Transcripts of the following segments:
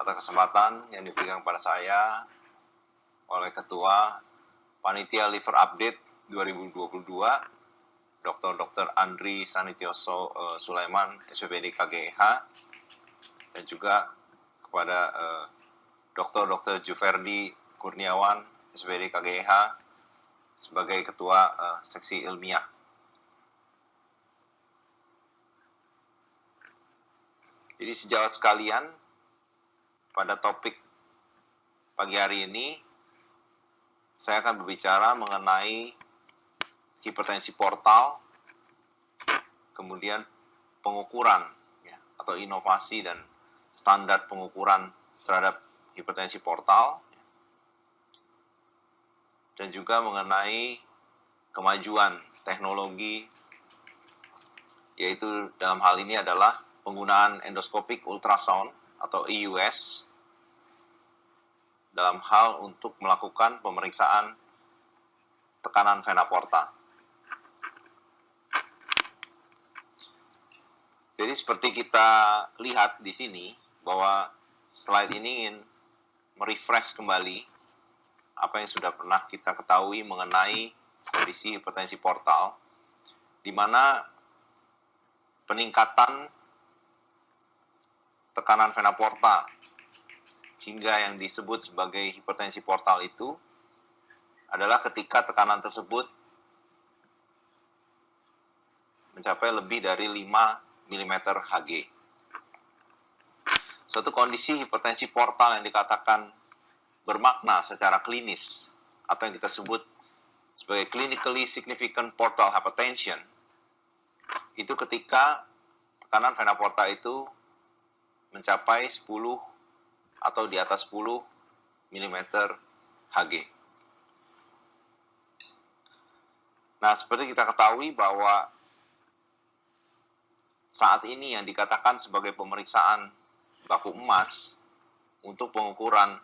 atas kesempatan yang diberikan kepada saya oleh Ketua Panitia Liver Update 2022, Dr. Andri Sanityoso Sulaiman, SPPD KGH, dan juga kepada Dr. Juverdi Kurniawan, SPPD KGH, sebagai Ketua Seksi Ilmiah. Jadi sejawat sekalian, pada topik pagi hari ini, saya akan berbicara mengenai hipertensi portal, kemudian pengukuran atau inovasi dan standar pengukuran terhadap hipertensi portal, dan juga mengenai kemajuan teknologi, yaitu dalam hal ini adalah penggunaan endoscopic ultrasound atau EUS dalam hal untuk melakukan pemeriksaan tekanan vena porta. Jadi seperti kita lihat di sini bahwa slide ini ingin merefresh kembali apa yang sudah pernah kita ketahui mengenai kondisi hipertensi portal, di mana peningkatan tekanan vena porta hingga yang disebut sebagai hipertensi portal itu adalah ketika tekanan tersebut mencapai lebih dari 5 mm Hg. Suatu kondisi hipertensi portal yang dikatakan bermakna secara klinis atau yang kita sebut sebagai clinically significant portal hypertension itu ketika tekanan vena porta itu mencapai 10 atau di atas 10 mm Hg. Nah, seperti kita ketahui bahwa saat ini yang dikatakan sebagai pemeriksaan baku emas untuk pengukuran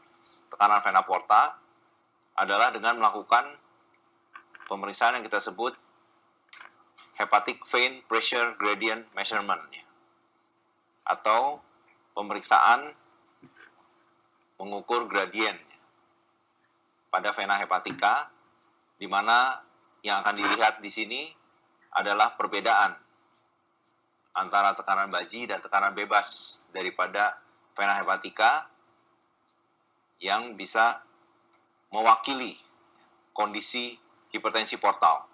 tekanan vena porta adalah dengan melakukan pemeriksaan yang kita sebut hepatic vein pressure gradient measurement, atau pemeriksaan mengukur gradien pada vena hepatika, di mana yang akan dilihat di sini adalah perbedaan antara tekanan baji dan tekanan bebas daripada vena hepatika yang bisa mewakili kondisi hipertensi portal.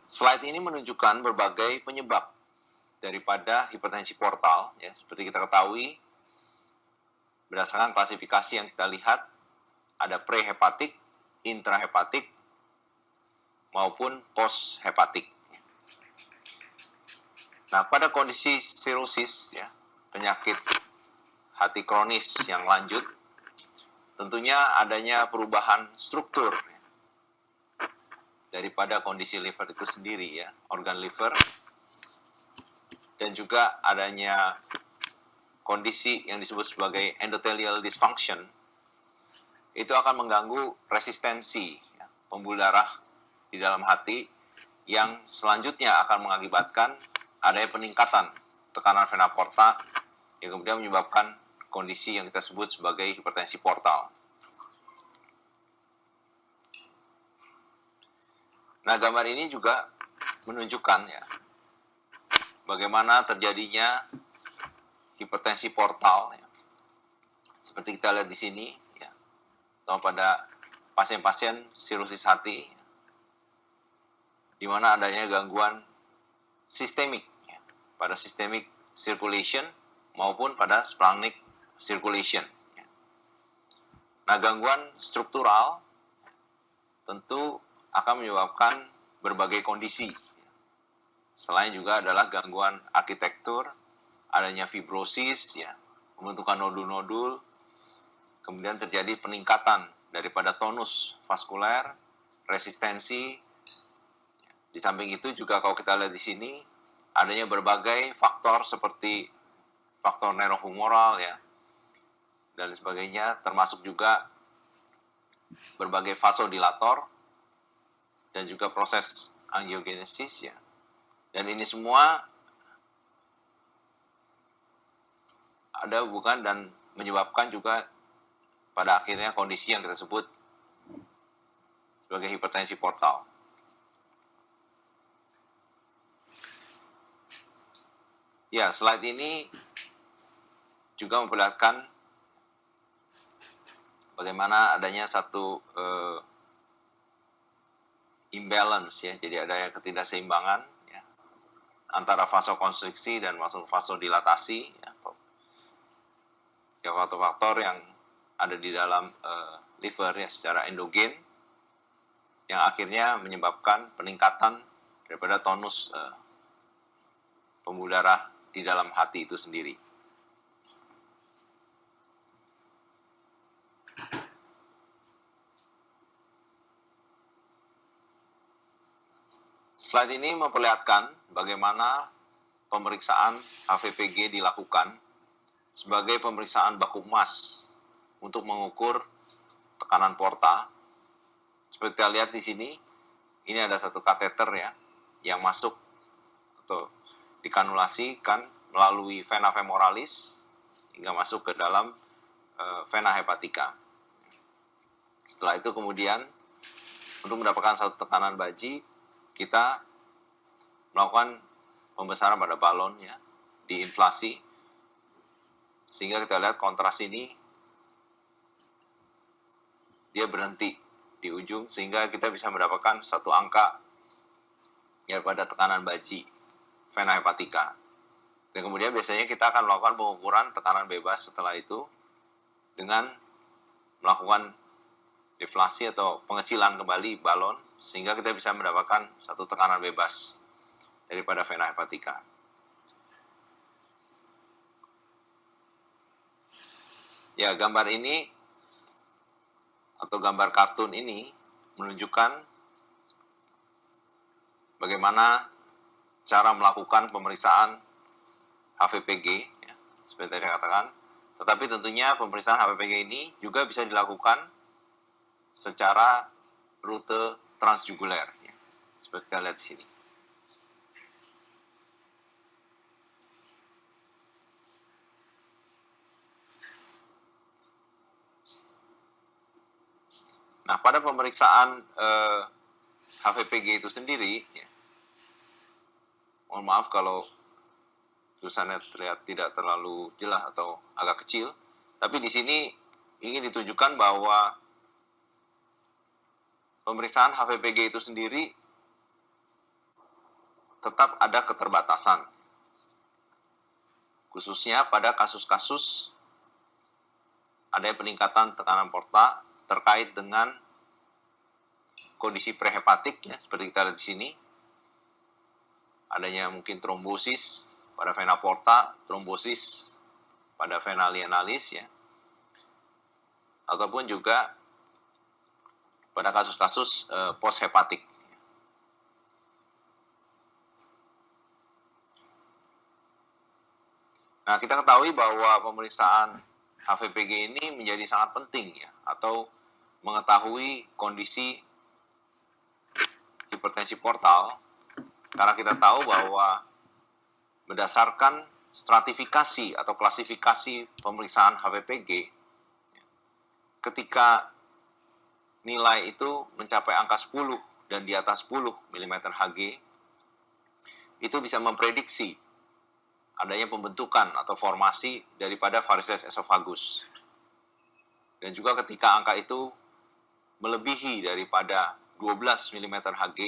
Slide ini menunjukkan berbagai penyebab daripada hipertensi portal, seperti kita ketahui, berdasarkan klasifikasi yang kita lihat, ada prehepatik, intrahepatik, maupun posthepatik. Nah, pada kondisi sirosis, penyakit hati kronis yang lanjut, tentunya adanya perubahan struktur daripada kondisi liver itu sendiri, organ liver, dan juga adanya kondisi yang disebut sebagai endothelial dysfunction, itu akan mengganggu resistensi pembuluh darah di dalam hati yang selanjutnya akan mengakibatkan adanya peningkatan tekanan vena porta yang kemudian menyebabkan kondisi yang kita sebut sebagai hipertensi portal. Nah, gambar ini juga menunjukkan bagaimana terjadinya hipertensi portal, seperti kita lihat di sini, atau pada pasien-pasien sirosis hati, di mana adanya gangguan sistemik, pada systemic circulation maupun pada splanchnic circulation. Nah, gangguan struktural tentu akan menyebabkan berbagai kondisi. Selain juga adalah gangguan arsitektur, adanya fibrosis, pembentukan nodul-nodul, kemudian terjadi peningkatan daripada tonus vaskuler, resistensi. Di samping itu juga kalau kita lihat di sini, adanya berbagai faktor seperti faktor neurohumoral, dan sebagainya, termasuk juga berbagai vasodilator, dan juga proses angiogenesis, Dan ini semua ada hubungan dan menyebabkan juga pada akhirnya kondisi yang kita sebut sebagai hipertensi portal. Ya, slide ini juga memperlihatkan bagaimana adanya satu imbalance ya, jadi ada ketidakseimbangan ya, antara vasokonstriksi dan vasodilatasi ya, faktor-faktor yang ada di dalam liver ya secara endogen yang akhirnya menyebabkan peningkatan daripada tonus pembuluh darah di dalam hati itu sendiri. Slide ini memperlihatkan bagaimana pemeriksaan HVPG dilakukan sebagai pemeriksaan baku emas untuk mengukur tekanan porta. Seperti kita lihat di sini, ini ada satu kateter ya yang masuk atau dikanulasikan melalui vena femoralis hingga masuk ke dalam vena hepatica. Setelah itu kemudian untuk mendapatkan satu tekanan baji, kita melakukan pembesaran pada balon ya, diinflasi, sehingga kita lihat kontras ini dia berhenti di ujung, sehingga kita bisa mendapatkan satu angka daripada tekanan baji vena hepatica. Dan kemudian biasanya kita akan melakukan pengukuran tekanan bebas setelah itu dengan melakukan deflasi atau pengecilan kembali balon, sehingga kita bisa mendapatkan satu tekanan bebas daripada vena hepatica. Ya, gambar ini atau gambar kartun ini menunjukkan bagaimana cara melakukan pemeriksaan HVPG, ya, seperti tadi saya katakan. Tetapi tentunya pemeriksaan HVPG ini juga bisa dilakukan secara rute transjuguler, ya, seperti kita lihat di sini. Nah, pada pemeriksaan HVPG itu sendiri, ya, mohon maaf kalau tulisannya terlihat tidak terlalu jelas atau agak kecil, tapi di sini ingin ditunjukkan bahwa pemeriksaan HVPG itu sendiri tetap ada keterbatasan, khususnya pada kasus-kasus adanya peningkatan tekanan porta terkait dengan kondisi prehepatik ya, seperti kita lihat di sini. Adanya mungkin trombosis pada vena porta, trombosis pada vena lienalis ya. Ataupun juga pada kasus-kasus posthepatik. Nah, kita ketahui bahwa pemeriksaan HVPG ini menjadi sangat penting ya, atau mengetahui kondisi hipertensi portal, karena kita tahu bahwa berdasarkan stratifikasi atau klasifikasi pemeriksaan HVPG, ketika nilai itu mencapai angka 10 dan di atas 10 mm Hg, itu bisa memprediksi adanya pembentukan atau formasi daripada varises esophagus. Dan juga ketika angka itu melebihi daripada 12 mm Hg,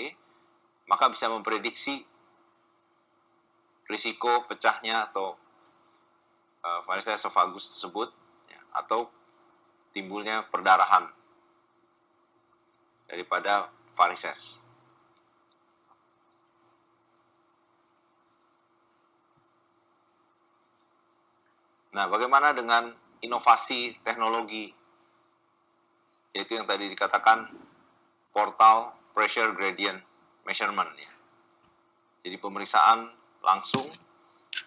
maka bisa memprediksi risiko pecahnya atau varises esophagus tersebut ya, atau timbulnya perdarahan daripada varises. Nah, bagaimana dengan inovasi teknologi, yaitu yang tadi dikatakan portal pressure gradient measurement ya. Jadi pemeriksaan langsung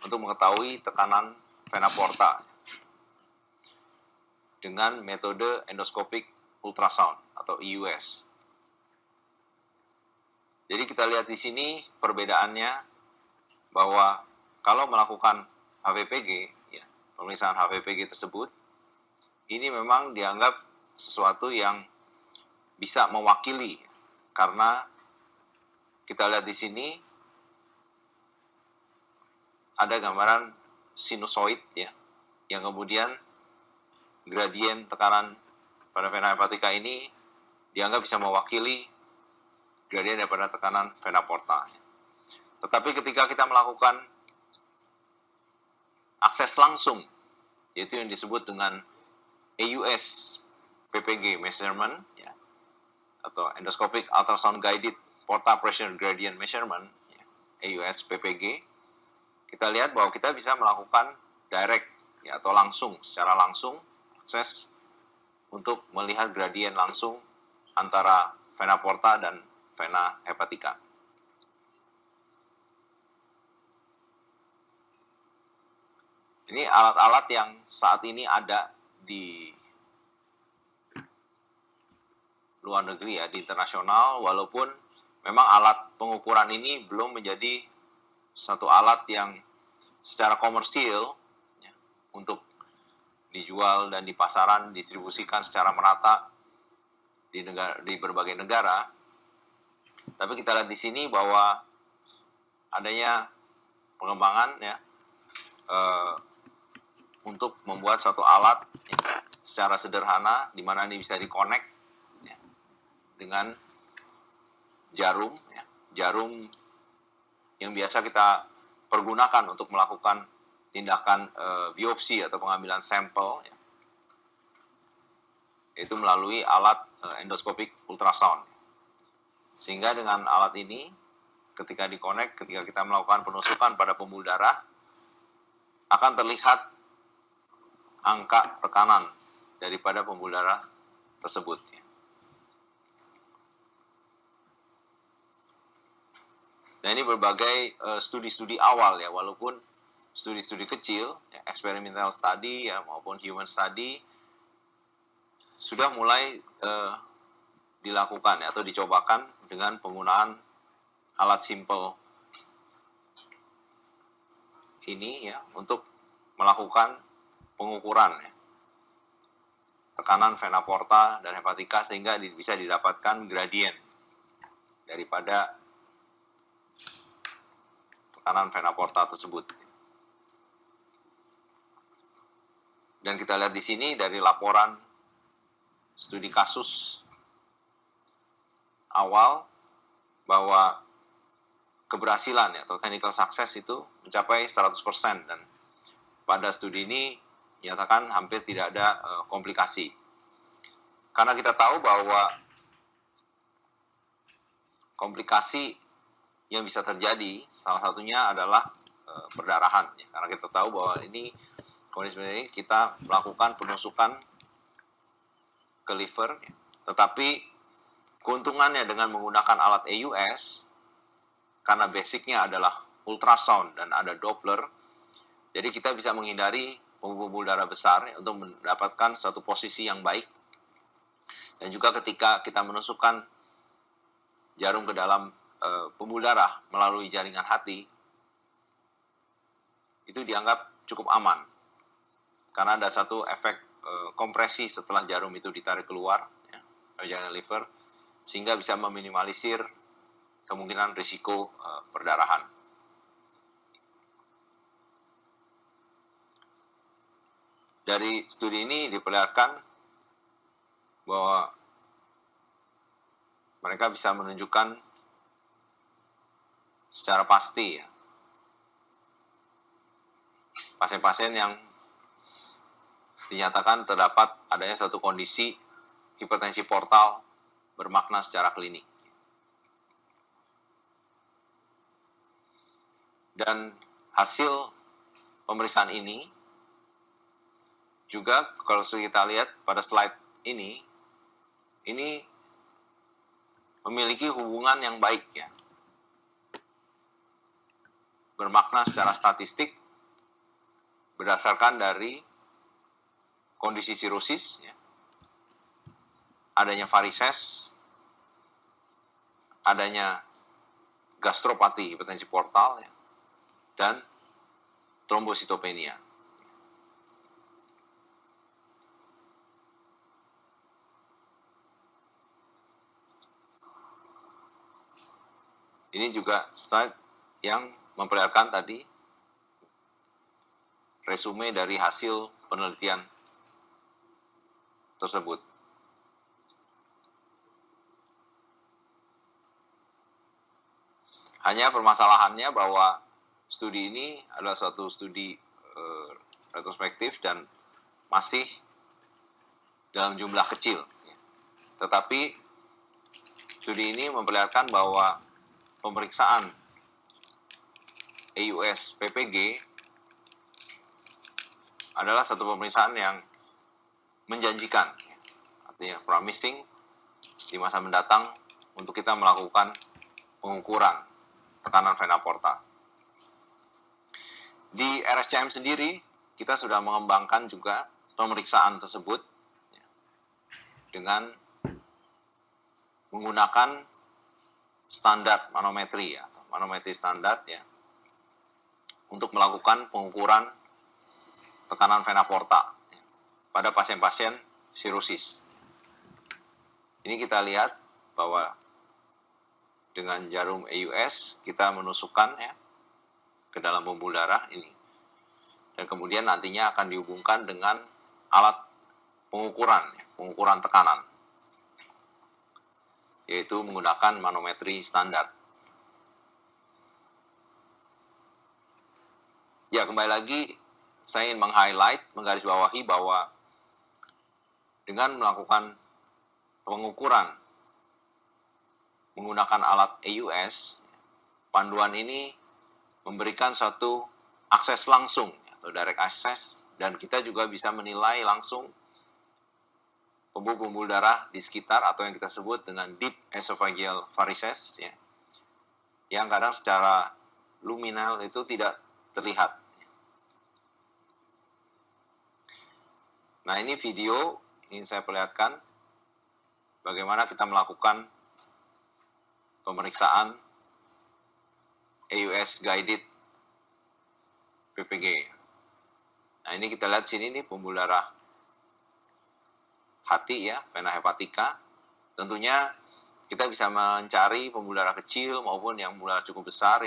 untuk mengetahui tekanan vena porta dengan metode endoscopic ultrasound atau EUS. Jadi kita lihat di sini perbedaannya bahwa kalau melakukan HVPG ya, pemeriksaan HVPG tersebut, ini memang dianggap sesuatu yang bisa mewakili, karena kita lihat di sini ada gambaran sinusoid ya, yang kemudian gradien tekanan pada vena hepatica ini dianggap bisa mewakili gradien daripada tekanan vena porta. Tetapi ketika kita melakukan akses langsung, yaitu yang disebut dengan AUS PPG measurement ya, atau endoscopic ultrasound guided portal pressure gradient measurement ya, AUS PPG, kita lihat bahwa kita bisa melakukan direct ya, atau langsung, secara langsung akses untuk melihat gradien langsung antara vena porta dan vena hepatica. Ini alat-alat yang saat ini ada di luar negeri ya, di internasional, walaupun memang alat pengukuran ini belum menjadi satu alat yang secara komersil ya, untuk dijual dan di pasaran distribusikan secara merata di berbagai negara. Tapi kita lihat di sini bahwa adanya pengembangan ya untuk membuat suatu alat ya, secara sederhana di mana ini bisa dikonek ya, dengan jarum ya, jarum yang biasa kita pergunakan untuk melakukan tindakan biopsi atau pengambilan sampel ya, yaitu melalui alat endoscopic ultrasound. Sehingga dengan alat ini ketika dikonek, ketika kita melakukan penusukan pada pembuluh darah, akan terlihat angka tekanan daripada pembuluh darah tersebut ya. Nah, ini berbagai studi-studi awal ya, walaupun studi-studi kecil, ya, experimental study ya maupun human study sudah mulai dilakukan ya, atau dicobakan dengan penggunaan alat simple ini ya untuk melakukan pengukuran ya, tekanan vena porta dan hepatica sehingga bisa didapatkan gradien daripada tekanan vena porta tersebut. Dan kita lihat di sini dari laporan studi kasus awal bahwa keberhasilan ya, atau clinical success itu mencapai 100%, dan pada studi ini dinyatakan hampir tidak ada komplikasi. Karena kita tahu bahwa komplikasi yang bisa terjadi salah satunya adalah perdarahan ya. Karena kita tahu bahwa ini kondisi ini kita melakukan penusukan ke liver ya. Tetapi keuntungannya dengan menggunakan alat AUS, karena basicnya adalah ultrasound dan ada Doppler, jadi kita bisa menghindari pembuluh darah besar ya, untuk mendapatkan satu posisi yang baik. Dan juga ketika kita menusukkan jarum ke dalam pembuluh darah melalui jaringan hati, itu dianggap cukup aman karena ada satu efek kompresi setelah jarum itu ditarik keluar ya, jaringan liver, sehingga bisa meminimalisir kemungkinan risiko perdarahan. Dari studi ini diperlihatkan bahwa mereka bisa menunjukkan secara pasti ya, pasien-pasien yang dinyatakan terdapat adanya satu kondisi hipertensi portal bermakna secara klinik. Dan hasil pemeriksaan ini juga kalau kita lihat pada slide ini memiliki hubungan yang baik ya, bermakna secara statistik berdasarkan dari kondisi sirosis ya, adanya varises, adanya gastropati hipertensi portal ya, dan trombositopenia. Ini juga slide yang memperlihatkan tadi resume dari hasil penelitian tersebut. Hanya permasalahannya bahwa studi ini adalah suatu studi retrospektif dan masih dalam jumlah kecil. Tetapi studi ini memperlihatkan bahwa pemeriksaan AUS PPG adalah satu pemeriksaan yang menjanjikan, artinya promising di masa mendatang untuk kita melakukan pengukuran tekanan vena porta. Di RSCM sendiri, kita sudah mengembangkan juga pemeriksaan tersebut dengan menggunakan standar manometri atau manometri standar untuk melakukan pengukuran tekanan vena porta pada pasien-pasien sirosis. Ini kita lihat bahwa dengan jarum AUS kita menusukkan ke dalam pembuluh darah ini. Dan kemudian nantinya akan dihubungkan dengan alat pengukuran tekanan, yaitu menggunakan manometri standar. Ya, kembali lagi saya ingin meng-highlight, menggarisbawahi bahwa dengan melakukan pengukuran menggunakan alat AUS, panduan ini memberikan suatu akses langsung atau direct access, dan kita juga bisa menilai langsung pembuluh darah di sekitar atau yang kita sebut dengan deep esophageal varices yang kadang secara luminal itu tidak terlihat. Nah, ini video ingin saya perlihatkan bagaimana kita melakukan pemeriksaan AUS guided PPG. Nah, ini kita lihat sini nih pembuluh darah hati vena hepatica. Tentunya kita bisa mencari pembuluh darah kecil maupun yang pembuluh darah cukup besar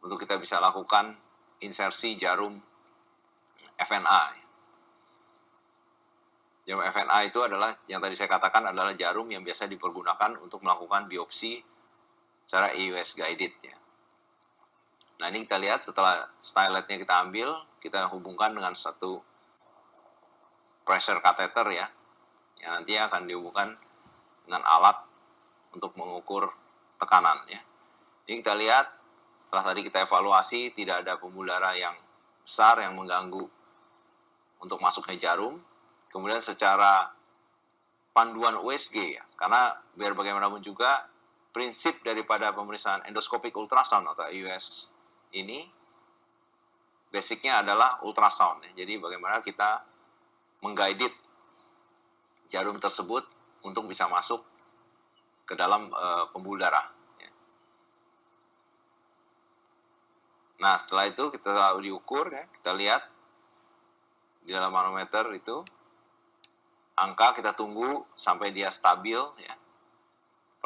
untuk kita bisa lakukan insersi jarum FNA. Jarum FNA itu adalah yang tadi saya katakan adalah jarum yang biasa dipergunakan untuk melakukan biopsi secara AUS guided Nah, ini kita lihat setelah styletnya kita ambil, kita hubungkan dengan satu pressure catheter yang nantinya akan dihubungkan dengan alat untuk mengukur tekanan Ini kita lihat setelah tadi kita evaluasi tidak ada pembuluh darah yang besar yang mengganggu untuk masuknya jarum. Kemudian secara panduan USG karena biar bagaimanapun juga prinsip daripada pemeriksaan endoscopic ultrasound atau AUS ini basicnya adalah ultrasound Jadi bagaimana kita mengguided jarum tersebut untuk bisa masuk ke dalam pembuluh darah Nah, setelah itu kita diukur kita lihat di dalam manometer itu angka, kita tunggu sampai dia stabil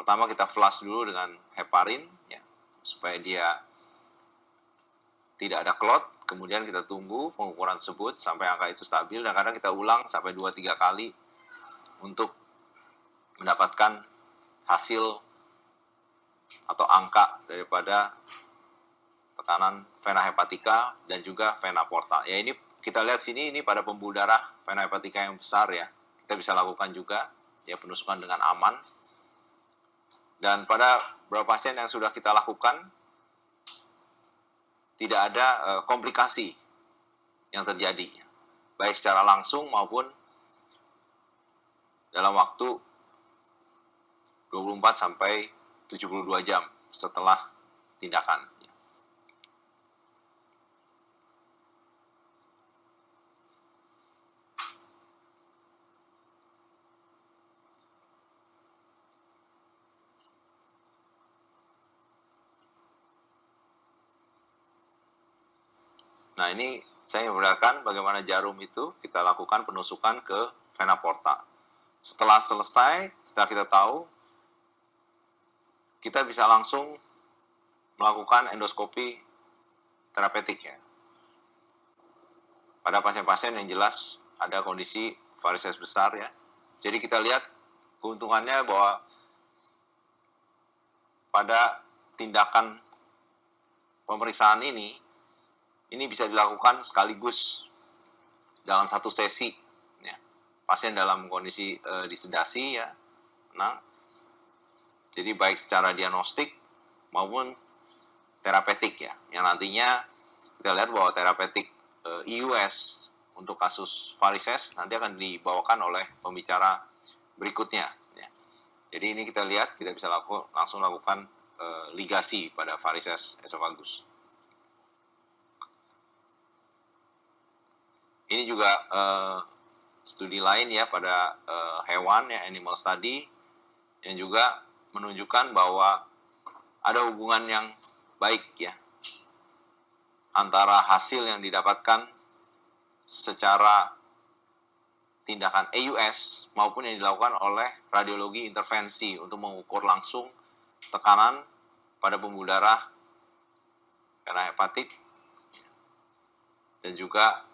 Pertama kita flush dulu dengan heparin supaya dia tidak ada clot. Kemudian kita tunggu pengukuran tersebut sampai angka itu stabil, dan kadang kita ulang sampai 2-3 kali untuk mendapatkan hasil atau angka daripada tekanan vena hepatica dan juga vena porta. Ini kita lihat sini, ini pada pembuluh darah vena hepatica yang besar kita bisa lakukan juga penusukan dengan aman. Dan pada beberapa pasien yang sudah kita lakukan tidak ada komplikasi yang terjadi baik secara langsung maupun dalam waktu 24 sampai 72 jam setelah tindakan. Nah, ini saya memperlihatkan bagaimana jarum itu kita lakukan penusukan ke vena porta. Setelah selesai, setelah kita tahu, kita bisa langsung melakukan endoskopi terapeutik ya. Pada pasien-pasien yang jelas ada kondisi varises besar ya. Jadi kita lihat keuntungannya bahwa pada tindakan pemeriksaan ini bisa dilakukan sekaligus dalam satu sesi ya. Pasien dalam kondisi disedasi ya, tenang. Jadi baik secara diagnostik maupun terapeutik ya, yang nantinya kita lihat bahwa terapeutik EUS untuk kasus varises nanti akan dibawakan oleh pembicara berikutnya ya. Jadi ini kita lihat, kita bisa langsung lakukan ligasi pada varises esofagus. Ini juga studi lain ya pada hewan ya, animal study, yang juga menunjukkan bahwa ada hubungan yang baik ya antara hasil yang didapatkan secara tindakan EUS maupun yang dilakukan oleh radiologi intervensi untuk mengukur langsung tekanan pada pembuluh darah vena hepatik dan juga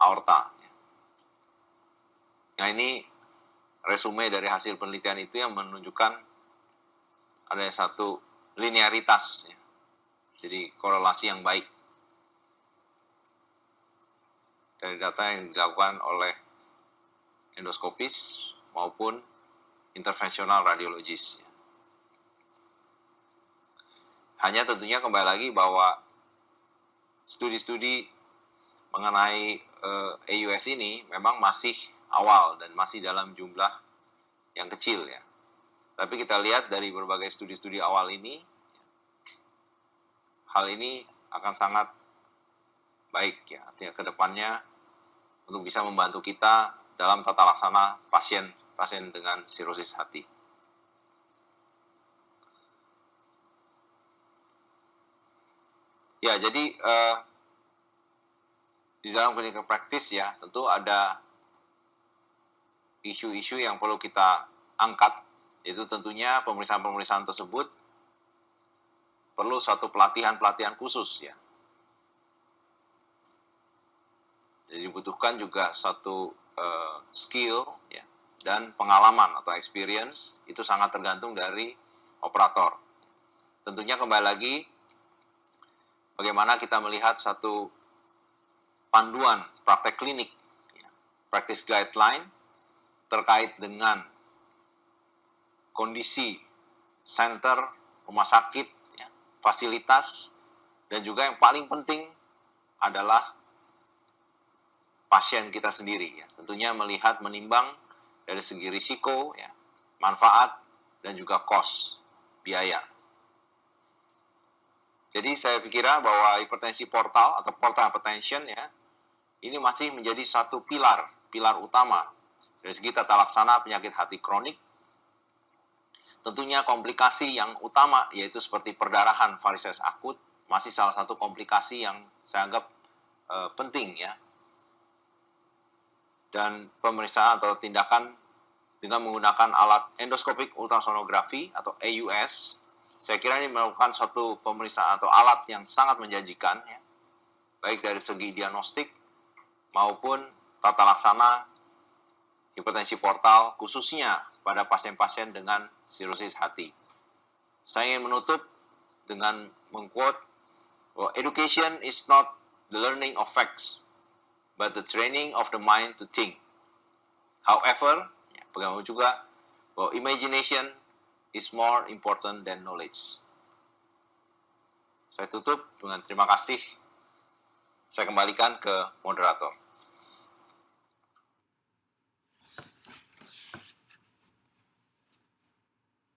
aorta. Nah ini resume dari hasil penelitian itu yang menunjukkan ada satu linearitas ya. Jadi korelasi yang baik dari data yang dilakukan oleh endoskopis maupun intervensional radiologis. Hanya tentunya kembali lagi bahwa studi-studi mengenai EUS ini memang masih awal dan masih dalam jumlah yang kecil ya. Tapi kita lihat dari berbagai studi-studi awal ini, hal ini akan sangat baik ya, artinya ke depannya untuk bisa membantu kita dalam tata laksana pasien dengan sirosis hati. Ya, jadi di dalam clinical practice ya, tentu ada isu-isu yang perlu kita angkat, yaitu tentunya pemeriksaan-pemeriksaan tersebut perlu suatu pelatihan khusus ya. Jadi dibutuhkan juga satu skill ya, dan pengalaman atau experience, itu sangat tergantung dari operator. Tentunya kembali lagi bagaimana kita melihat satu panduan praktek klinik, ya, practice guideline terkait dengan kondisi center, rumah sakit, ya, fasilitas, dan juga yang paling penting adalah pasien kita sendiri. Ya. Tentunya melihat, menimbang dari segi risiko, ya, manfaat, dan juga cost, biaya. Jadi saya pikir bahwa hipertensi portal atau portal hypertension ya, ini masih menjadi satu pilar utama dari segi tata laksana penyakit hati kronik. Tentunya komplikasi yang utama yaitu seperti perdarahan varises akut masih salah satu komplikasi yang saya anggap penting ya. Dan pemeriksaan atau tindakan dengan menggunakan alat endoskopik ultrasonografi atau EUS, saya kira ini melakukan suatu pemeriksaan atau alat yang sangat menjanjikan ya, baik dari segi diagnostik maupun tata laksana hipertensi portal khususnya pada pasien-pasien dengan sirosis hati. Saya ingin menutup dengan mengquote, education is not the learning of facts, but the training of the mind to think. However, bagaimana juga bahwa imagination is more important than knowledge. Saya tutup dengan terima kasih. Saya kembalikan ke moderator.